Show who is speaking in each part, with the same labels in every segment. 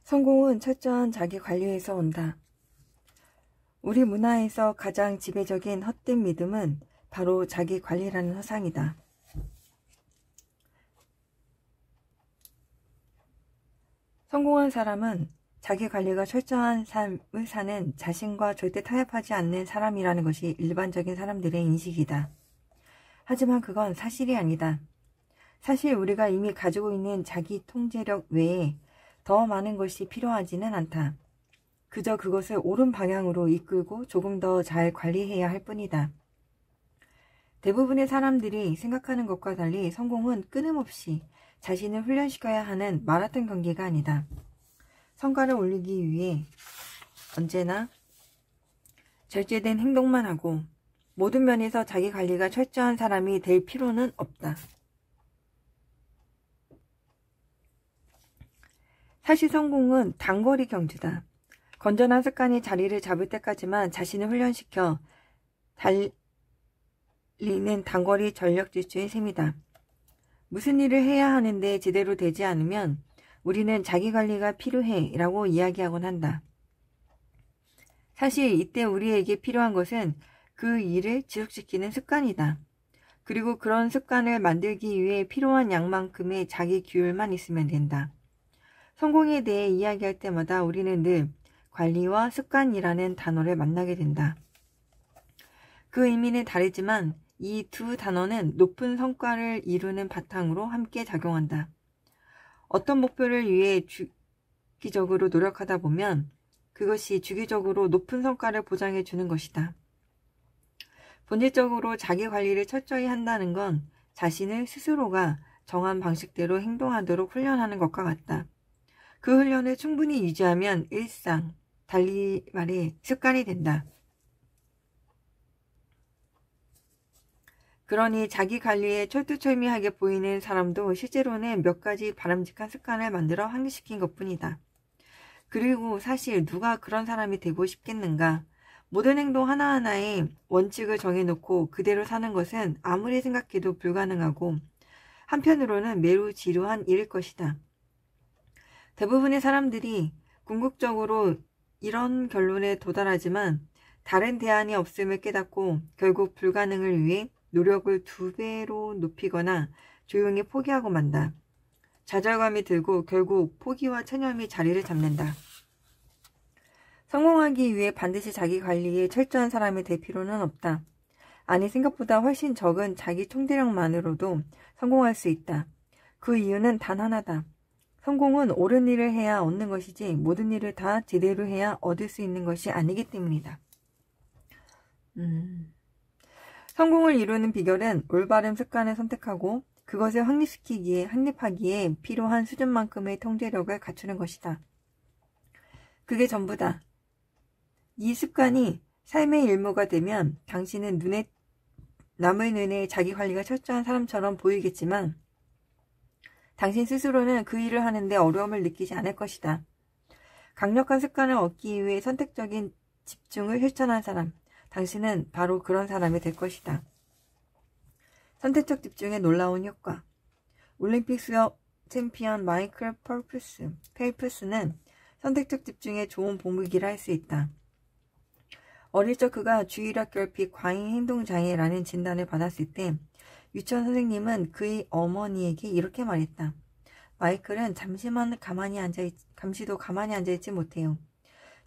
Speaker 1: 성공은 철저한 자기 관리에서 온다. 우리 문화에서 가장 지배적인 헛된 믿음은 바로 자기 관리라는 허상이다. 성공한 사람은 자기 관리가 철저한 삶을 사는 자신과 절대 타협하지 않는 사람이라는 것이 일반적인 사람들의 인식이다. 하지만 그건 사실이 아니다. 사실 우리가 이미 가지고 있는 자기 통제력 외에 더 많은 것이 필요하지는 않다. 그저 그것을 옳은 방향으로 이끌고 조금 더 잘 관리해야 할 뿐이다. 대부분의 사람들이 생각하는 것과 달리 성공은 끊임없이 자신을 훈련시켜야 하는 마라톤 경기가 아니다. 성과를 올리기 위해 언제나 절제된 행동만 하고 모든 면에서 자기 관리가 철저한 사람이 될 필요는 없다. 사실 성공은 단거리 경주다. 건전한 습관이 자리를 잡을 때까지만 자신을 훈련시켜 달리는 단거리 전력 질주의 셈이다. 무슨 일을 해야 하는데 제대로 되지 않으면 우리는 자기 관리가 필요해 라고 이야기하곤 한다. 사실 이때 우리에게 필요한 것은 그 일을 지속시키는 습관이다. 그리고 그런 습관을 만들기 위해 필요한 양만큼의 자기 규율만 있으면 된다. 성공에 대해 이야기할 때마다 우리는 늘 관리와 습관이라는 단어를 만나게 된다. 그 의미는 다르지만 이 두 단어는 높은 성과를 이루는 바탕으로 함께 작용한다. 어떤 목표를 위해 주기적으로 노력하다 보면 그것이 주기적으로 높은 성과를 보장해 주는 것이다. 본질적으로 자기 관리를 철저히 한다는 건 자신을 스스로가 정한 방식대로 행동하도록 훈련하는 것과 같다. 그 훈련을 충분히 유지하면 일상, 달리 말해 습관이 된다. 그러니 자기 관리에 철두철미하게 보이는 사람도 실제로는 몇 가지 바람직한 습관을 만들어 확립시킨 것뿐이다. 그리고 사실 누가 그런 사람이 되고 싶겠는가? 모든 행동 하나하나에 원칙을 정해놓고 그대로 사는 것은 아무리 생각해도 불가능하고 한편으로는 매우 지루한 일일 것이다. 대부분의 사람들이 궁극적으로 이런 결론에 도달하지만 다른 대안이 없음을 깨닫고 결국 불가능을 위해 노력을 2배로 높이거나 조용히 포기하고 만다. 좌절감이 들고 결국 포기와 체념이 자리를 잡는다. 성공하기 위해 반드시 자기 관리에 철저한 사람이 될 필요는 없다. 아니 생각보다 훨씬 적은 자기 통제력만으로도 성공할 수 있다. 그 이유는 단 하나다. 성공은 옳은 일을 해야 얻는 것이지 모든 일을 다 제대로 해야 얻을 수 있는 것이 아니기 때문이다. 성공을 이루는 비결은 올바른 습관을 선택하고 그것을 확립하기에 필요한 수준만큼의 통제력을 갖추는 것이다. 그게 전부다. 이 습관이 삶의 일부가 되면 당신은 남의 눈에 자기 관리가 철저한 사람처럼 보이겠지만 당신 스스로는 그 일을 하는데 어려움을 느끼지 않을 것이다. 강력한 습관을 얻기 위해 선택적인 집중을 실천한 사람, 당신은 바로 그런 사람이 될 것이다. 선택적 집중의 놀라운 효과. 올림픽 수영 챔피언 마이클 펠프스는 선택적 집중의 좋은 보물이라 할 수 있다. 어릴 적 그가 주의력 결핍 과잉 행동장애라는 진단을 받았을 때 유치원 선생님은 그의 어머니에게 이렇게 말했다. 마이클은 잠시도 가만히 앉아있지 못해요.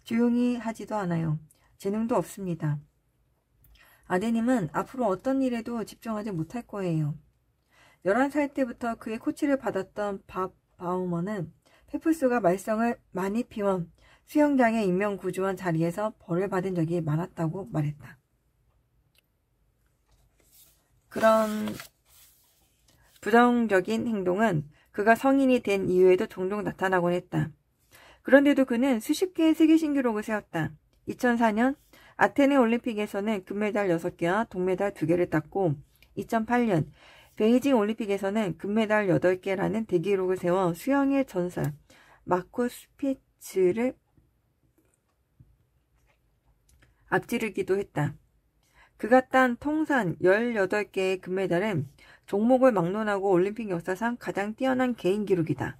Speaker 1: 조용히 하지도 않아요. 재능도 없습니다. 아드님은 앞으로 어떤 일에도 집중하지 못할 거예요. 11살 때부터 그의 코치를 받았던 밥 바우머는 페프스가 말썽을 많이 피워 수영장에 임명구조한 자리에서 벌을 받은 적이 많았다고 말했다. 그런 부정적인 행동은 그가 성인이 된 이후에도 종종 나타나곤 했다. 그런데도 그는 수십 개의 세계 신기록을 세웠다. 2004년 아테네 올림픽에서는 금메달 6개와 동메달 2개를 땄고 2008년 베이징 올림픽에서는 금메달 8개라는 대기록을 세워 수영의 전설 마코 스피츠를 앞지르기도 했다. 그가 딴 통산 18개의 금메달은 종목을 막론하고 올림픽 역사상 가장 뛰어난 개인 기록이다.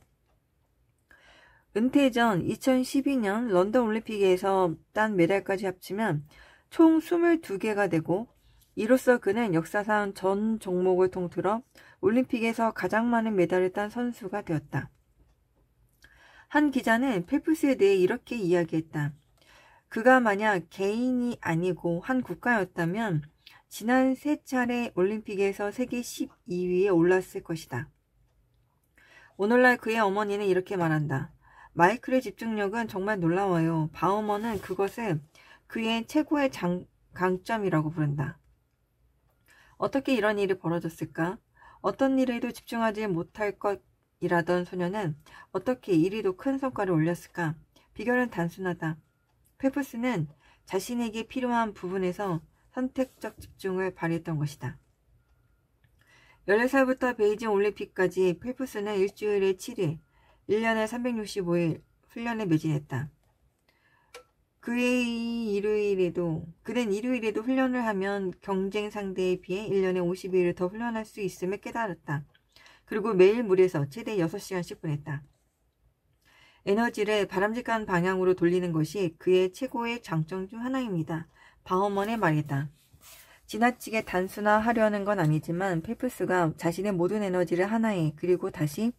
Speaker 1: 은퇴 전 2012년 런던 올림픽에서 딴 메달까지 합치면 총 22개가 되고, 이로써 그는 역사상 전 종목을 통틀어 올림픽에서 가장 많은 메달을 딴 선수가 되었다. 한 기자는 펠프스에 대해 이렇게 이야기했다. 그가 만약 개인이 아니고 한 국가였다면 지난 3차례 올림픽에서 세계 12위에 올랐을 것이다. 오늘날 그의 어머니는 이렇게 말한다. 마이클의 집중력은 정말 놀라워요. 바우머는 그것을 그의 최고의 강점이라고 부른다. 어떻게 이런 일이 벌어졌을까? 어떤 일에도 집중하지 못할 것이라던 소녀는 어떻게 이리도 큰 성과를 올렸을까? 비결은 단순하다. 펠프스는 자신에게 필요한 부분에서 선택적 집중을 발휘했던 것이다. 14살부터 베이징 올림픽까지 펠프스는 일주일에 7일, 1년에 365일 훈련에 매진했다. 그는 일요일에도 훈련을 하면 경쟁 상대에 비해 1년에 50일을 더 훈련할 수 있음을 깨달았다. 그리고 매일 물에서 최대 6시간씩 보냈다. 에너지를 바람직한 방향으로 돌리는 것이 그의 최고의 장점 중 하나입니다. 바우먼의 말이다. 지나치게 단순화하려는 건 아니지만 펠프스가 자신의 모든 에너지를 하나에 그리고 다시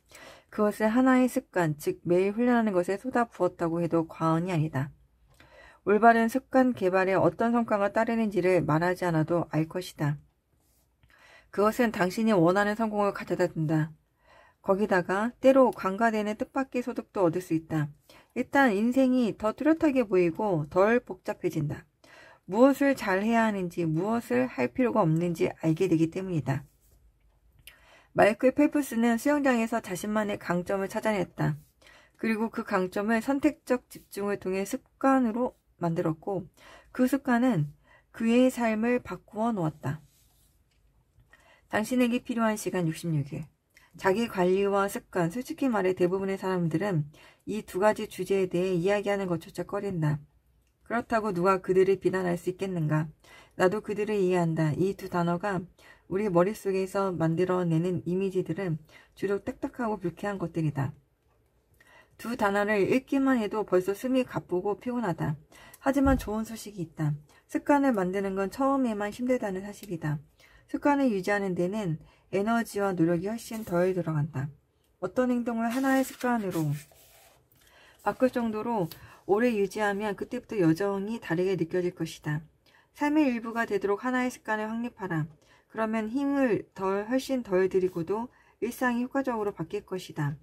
Speaker 1: 그것을 하나의 습관, 즉 매일 훈련하는 것에 쏟아부었다고 해도 과언이 아니다. 올바른 습관 개발에 어떤 성과가 따르는지를 말하지 않아도 알 것이다. 그것은 당신이 원하는 성공을 가져다 준다. 거기다가 때로 관가되는 뜻밖의 소득도 얻을 수 있다. 일단 인생이 더 뚜렷하게 보이고 덜 복잡해진다. 무엇을 잘해야 하는지 무엇을 할 필요가 없는지 알게 되기 때문이다. 마이클 펠프스는 수영장에서 자신만의 강점을 찾아냈다. 그리고 그 강점을 선택적 집중을 통해 습관으로 만들었고 그 습관은 그의 삶을 바꾸어 놓았다. 당신에게 필요한 시간 66일. 자기 관리와 습관, 솔직히 말해 대부분의 사람들은 이 두 가지 주제에 대해 이야기하는 것조차 꺼린다. 그렇다고 누가 그들을 비난할 수 있겠는가? 나도 그들을 이해한다. 이 두 단어가 우리 머릿속에서 만들어내는 이미지들은 주로 딱딱하고 불쾌한 것들이다. 두 단어를 읽기만 해도 벌써 숨이 가쁘고 피곤하다. 하지만 좋은 소식이 있다. 습관을 만드는 건 처음에만 힘들다는 사실이다. 습관을 유지하는 데는 에너지와 노력이 훨씬 덜 들어간다. 어떤 행동을 하나의 습관으로 바꿀 정도로 오래 유지하면 그때부터 여정이 다르게 느껴질 것이다. 삶의 일부가 되도록 하나의 습관을 확립하라. 그러면 힘을 훨씬 덜 들이고도 일상이 효과적으로 바뀔 것이다.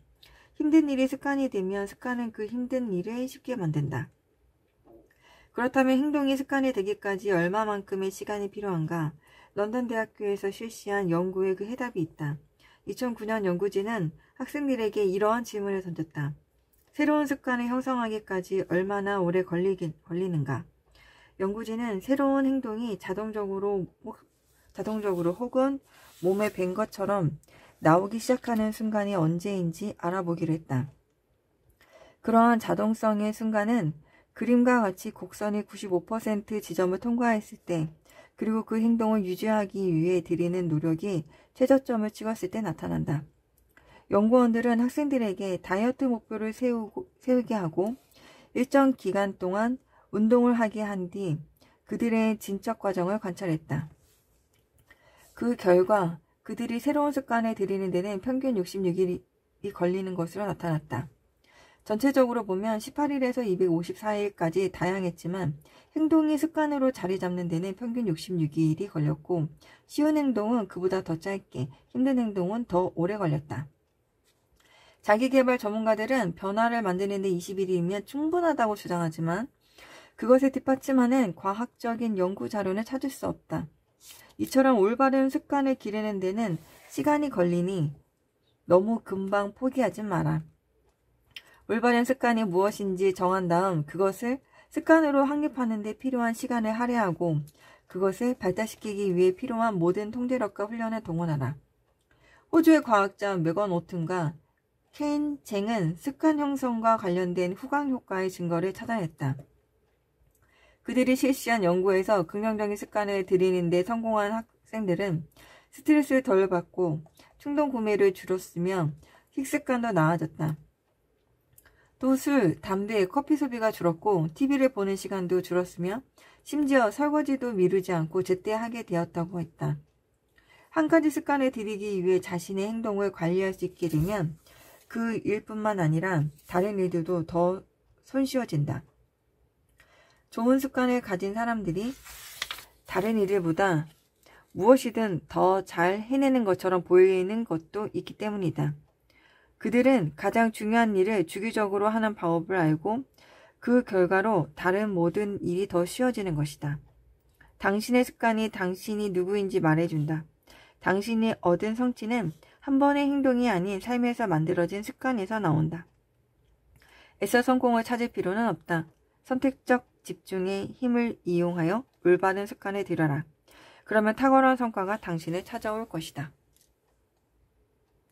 Speaker 1: 힘든 일이 습관이 되면 습관은 그 힘든 일을 쉽게 만든다. 그렇다면 행동이 습관이 되기까지 얼마만큼의 시간이 필요한가? 런던 대학교에서 실시한 연구에 그 해답이 있다. 2009년 연구진은 학생들에게 이러한 질문을 던졌다. 새로운 습관을 형성하기까지 얼마나 오래 걸리는가? 연구진은 새로운 행동이 자동적으로 혹은 몸에 밴 것처럼 나오기 시작하는 순간이 언제인지 알아보기로 했다. 그러한 자동성의 순간은 그림과 같이 곡선이 95% 지점을 통과했을 때, 그리고 그 행동을 유지하기 위해 들이는 노력이 최저점을 찍었을 때 나타난다. 연구원들은 학생들에게 다이어트 목표를 세우게 하고 일정 기간 동안 운동을 하게 한 뒤 그들의 진척 과정을 관찰했다. 그 결과 그들이 새로운 습관을 들이는 데는 평균 66일이 걸리는 것으로 나타났다. 전체적으로 보면 18일에서 254일까지 다양했지만 행동이 습관으로 자리 잡는 데는 평균 66일이 걸렸고 쉬운 행동은 그보다 더 짧게, 힘든 행동은 더 오래 걸렸다. 자기개발 전문가들은 변화를 만드는 데 20일이면 충분하다고 주장하지만 그것을 뒷받침하는 과학적인 연구 자료는 찾을 수 없다. 이처럼 올바른 습관을 기르는 데는 시간이 걸리니 너무 금방 포기하지 마라. 올바른 습관이 무엇인지 정한 다음 그것을 습관으로 확립하는 데 필요한 시간을 할애하고 그것을 발달시키기 위해 필요한 모든 통제력과 훈련을 동원하라. 호주의 과학자 메건 오튼과 케인 쟁은 습관 형성과 관련된 후광 효과의 증거를 찾아냈다. 그들이 실시한 연구에서 긍정적인 습관을 들이는 데 성공한 학생들은 스트레스를 덜 받고 충동 구매를 줄였으며 식습관도 나아졌다. 또 술, 담배, 커피 소비가 줄었고 TV를 보는 시간도 줄었으며 심지어 설거지도 미루지 않고 제때 하게 되었다고 했다. 한 가지 습관을 들이기 위해 자신의 행동을 관리할 수 있게 되면 그 일뿐만 아니라 다른 일들도 더 손쉬워진다. 좋은 습관을 가진 사람들이 다른 일들보다 무엇이든 더 잘 해내는 것처럼 보이는 것도 있기 때문이다. 그들은 가장 중요한 일을 주기적으로 하는 방법을 알고 그 결과로 다른 모든 일이 더 쉬워지는 것이다. 당신의 습관이 당신이 누구인지 말해준다. 당신이 얻은 성취는 한 번의 행동이 아닌 삶에서 만들어진 습관에서 나온다. 애써 성공을 찾을 필요는 없다. 선택적 집중의 힘을 이용하여 올바른 습관을 들여라. 그러면 탁월한 성과가 당신을 찾아올 것이다.